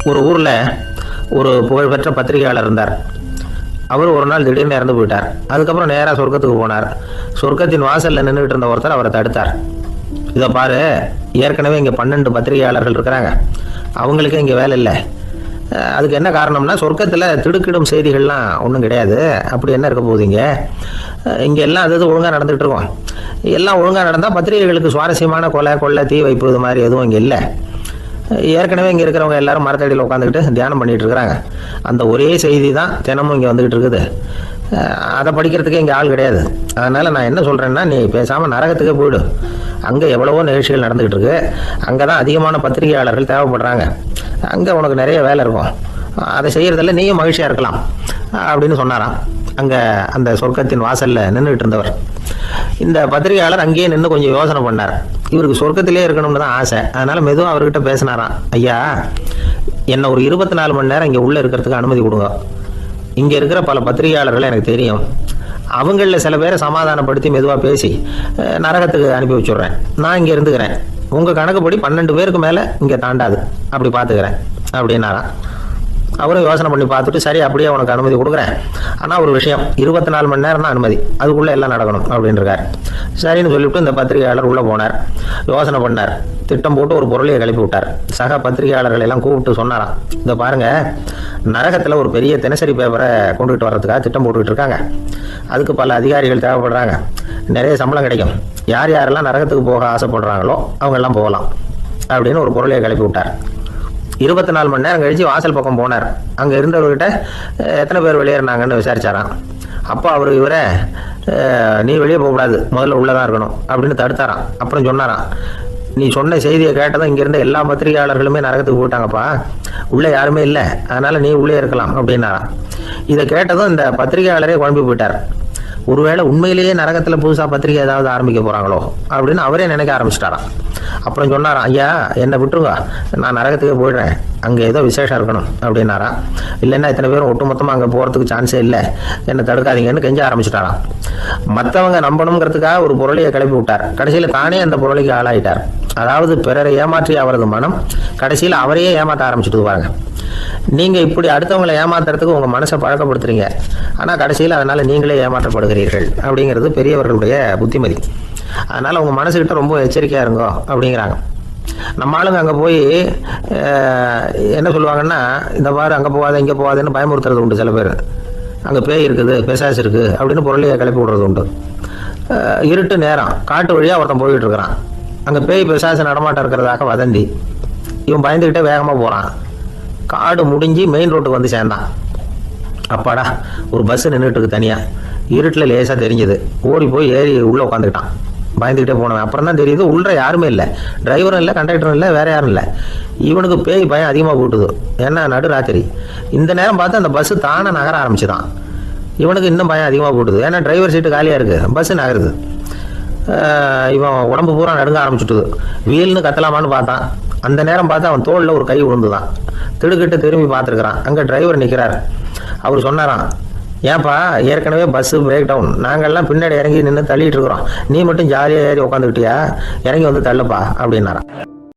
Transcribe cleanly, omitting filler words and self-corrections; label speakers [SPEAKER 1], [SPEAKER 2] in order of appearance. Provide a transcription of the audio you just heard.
[SPEAKER 1] ஒரு ஊரில் ஒரு புகழ்பெற்ற பத்திரிகையாளர் இருந்தார். அவர் ஒரு நாள் திடீர்னு இறந்து போயிட்டார். அதுக்கப்புறம் நேராக சொர்க்கத்துக்கு போனார். சொர்க்கத்தின் வாசலில் நின்றுட்டு இருந்த ஒருத்தர் அவரை தடுத்தார். இதை பாரு, ஏற்கனவே இங்கே 12 பத்திரிகையாளர்கள் இருக்கிறாங்க, அவங்களுக்கே இங்கே வேலை இல்லை. அதுக்கு என்ன காரணம்னா, சொர்க்கத்தில் திடுக்கிடும் செய்திகள்லாம் ஒன்றும் கிடையாது. அப்படி என்ன இருக்க போகுதுங்க, இங்கே எல்லாம் அது ஒழுங்காக நடந்துகிட்டு இருக்கோம். எல்லாம் ஒழுங்காக நடந்தால் பத்திரிகைகளுக்கு சுவாரஸ்யமான கொலை கொள்ளை தீ வைப்பு இது மாதிரி எதுவும் இங்கே இல்லை. ஏற்கனவே இங்கே இருக்கிறவங்க எல்லாரும் மரத்தடியில் உட்காந்துக்கிட்டு தியானம் பண்ணிகிட்டு இருக்கிறாங்க. அந்த ஒரே செய்தி தான் தினமும் இங்கே வந்துக்கிட்டு இருக்குது. அதை படிக்கிறதுக்கே இங்கே ஆள் கிடையாது. அதனால் நான் என்ன சொல்கிறேன்னா, நீ பேசாமல் நரகத்துக்கே போயிடு. அங்கே எவ்வளவோ நிகழ்ச்சிகள் நடந்துக்கிட்டு இருக்கு. அங்கே தான் அதிகமான பத்திரிகையாளர்கள் தேவைப்படுறாங்க. அங்கே உனக்கு நிறைய வேலை இருக்கும். அதை செய்கிறதில்ல நீயும் மகிழ்ச்சியாக இருக்கலாம் அப்படின்னு சொன்னாராம். அங்கே அந்த சொர்க்கத்தின் வாசலில் நின்றுட்டு இருந்தவர். இந்த பத்திரிகையாளர் அங்கேயே நின்று கொஞ்சம் யோசனை பண்ணார். இவருக்கு சொர்க்கத்திலே இருக்கணும்னு தான் ஆசை. அதனால் மெதுவாக அவர்கிட்ட பேசினாராம். ஐயா, என்னை ஒரு 24 மணி நேரம் இங்கே உள்ளே இருக்கிறதுக்கு அனுமதி கொடுங்க. இங்கே இருக்கிற பல பத்திரிகையாளர்கள் எனக்கு தெரியும். அவங்களில் சில பேரை சமாதானப்படுத்தி மெதுவாக பேசி நரகத்துக்கு அனுப்பி வச்சுட்றேன். நான் இங்கே இருந்துக்கிறேன். உங்கள் கணக்குப்படி 12 பேருக்கு மேலே இங்கே தாண்டாது, அப்படி பார்த்துக்கிறேன் அப்படின்னாராம். அவரும் யோசனை பண்ணி பார்த்துட்டு, சரி அப்படியே உனக்கு அனுமதி கொடுக்குறேன், ஆனால் ஒரு விஷயம், 24 மணி நேரம் தான் அனுமதி, அதுக்குள்ளே எல்லாம் நடக்கணும் அப்படின்றார். சரின்னு சொல்லிவிட்டு இந்த பத்திரிகையாளர் உள்ளே போனார். யோசனை பண்ணார். திட்டம் போட்டு ஒரு பொருளையை கிளப்பி விட்டார். சக பத்திரிகையாளர்களை எல்லாம் கூப்பிட்டு சொன்னாராம். இதை பாருங்கள், நரகத்தில் ஒரு பெரிய தினசரி பேப்பரை கொண்டுகிட்டு வர்றதுக்காக திட்டம் போட்டுக்கிட்டு இருக்காங்க. அதுக்கு பல அதிகாரிகள் தேவைப்படுறாங்க. நிறைய சம்பளம் கிடைக்கும். யார் யாரெல்லாம் நரகத்துக்கு போக ஆசைப்படுறாங்களோ அவங்கெல்லாம் போகலாம் அப்படின்னு ஒரு பொருளையை கிளப்பி விட்டார். 24 மணி நேரம் கழிச்சு வாசல் பக்கம் போனார். அங்கே இருந்தவர்கிட்ட எத்தனை பேர் வெளியேறினாங்கன்னு விசாரிச்சாராம். அப்போ அவர் இவரை, நீ வெளியே போகக்கூடாது, முதல்ல உள்ளே தான் இருக்கணும் அப்படின்னு தடுத்தாராம். அப்புறம் சொன்னாராம், நீ சொன்ன செய்தியை கேட்டதும் இங்கேருந்த எல்லா பத்திரிகையாளர்களுமே நரகத்துக்கு போயிட்டாங்கப்பா, உள்ளே யாருமே இல்லை, அதனால் நீ உள்ளே இருக்கலாம் அப்படின்னாராம். இதை கேட்டதும் இந்த பத்திரிகையாளரே குழம்பி போயிட்டார். ஒருவேளை உண்மையிலேயே நரகத்தில் புதுசாக பத்திரிகை ஏதாவது ஆரம்பிக்க போகிறாங்களோ அப்படின்னு அவரே நினைக்க ஆரம்பிச்சிட்டாராம். அப்புறம் சொன்னாராம், ஐயா என்னை விட்டுருங்க, நான் நரகத்துக்கே போயிடுறேன், அங்கே ஏதோ விசேஷம் இருக்கணும் அப்படின்னாராம். இல்லைன்னா இத்தனை பேரும் ஒட்டுமொத்தமாக அங்கே போகிறதுக்கு சான்ஸே இல்லை, என்னை தடுக்காதீங்கன்னு கெஞ்ச ஆரம்பிச்சிட்டாராம். மற்றவங்க நம்பணுங்கிறதுக்காக ஒரு பொருளையை கிளப்பி விட்டார். கடைசியில் தானே அந்த பொருளைக்கு ஆளாயிட்டார். அதாவது பிறரை ஏமாற்றிய அவரது மனம் கடைசியில் அவரையே ஏமாற்ற ஆரம்பிச்சுட்டு பாருங்க. நீங்கள் இப்படி அடுத்தவங்களை ஏமாத்துறதுக்கு உங்கள் மனசை பழக்கப்படுத்துறீங்க, ஆனால் கடைசியில் அதனால் நீங்களே ஏமாற்றப்படுகிறீர்கள் அப்படிங்கிறது பெரியவர்களுடைய புத்திமதி. அதனால் உங்கள் மனசுக்கிட்ட ரொம்ப எச்சரிக்கையாக இருங்கோ அப்படிங்கிறாங்க. நம்ம ஆளுங்க அங்கே போய் என்ன சொல்லுவாங்கன்னா, இந்த மாதிரி அங்கே போகாத இங்கே போகாதுன்னு பயமுறுத்துறது உண்டு. சில பேர் அங்கே பேய் இருக்குது, பிசாசு இருக்குது அப்படின்னு பொருளையை கிளப்பி விடுறது உண்டு. இருட்டு நேரம் காட்டு வழியாக ஒருத்தன் போய்கிட்டு இருக்கிறான். அங்கே பேய் பிசாசு நடமாட்டம் இருக்கிறதாக வதந்தி. இவன் பயந்துக்கிட்டே வேகமாக போகிறான். காடு முடிஞ்சு மெயின் ரோட்டுக்கு வந்து சேர்ந்தான். அப்பாடா, ஒரு பஸ்ஸு நின்றுட்டு இருக்கு தனியாக. இருட்டில் லேசாக தெரிஞ்சுது. ஓடி போய் ஏறி உள்ளே உட்காந்துக்கிட்டான். பயந்துக்கிட்டே போனவன். அப்புறம் தான் தெரியுது உள்ள யாருமே இல்லை, டிரைவரும் இல்லை, கண்டக்டரும் இல்லை, வேற யாரும் இல்லை. இவனுக்கு பேய் பயம் அதிகமாக போட்டுது. ஏன்னா நடு ராத்திரி. இந்த நேரம் பார்த்து அந்த பஸ்ஸு தானே நகர ஆரம்பிச்சுதான். இவனுக்கு இன்னும் பயம் அதிகமாக போட்டுது. ஏன்னா டிரைவர் சீட்டு காலியாக இருக்குது, பஸ்ஸு நகருது. இவன் உடம்பு பூரா நடுங்க ஆரம்பிச்சுட்டுது. வீல்னு கத்தலாமான்னு பார்த்தான். அந்த நேரம் பார்த்து அவன் தோளில் ஒரு கை விழுந்துதான். திடுக்கிட்டு திரும்பி பார்த்துருக்குறான். அங்கே டிரைவர் நிற்கிறார். அவர் சொன்னாராம், ஏன்பா ஏற்கனவே பஸ்ஸு பிரேக் டவுன், நாங்கள்லாம் பின்னாடி இறங்கி நின்று தள்ளிட்டு இருக்கிறோம், நீ மட்டும் ஜாலியாக ஏறி உட்காந்துக்கிட்டியா, இறங்கி வந்து தள்ளுப்பா அப்படின்னாரான்.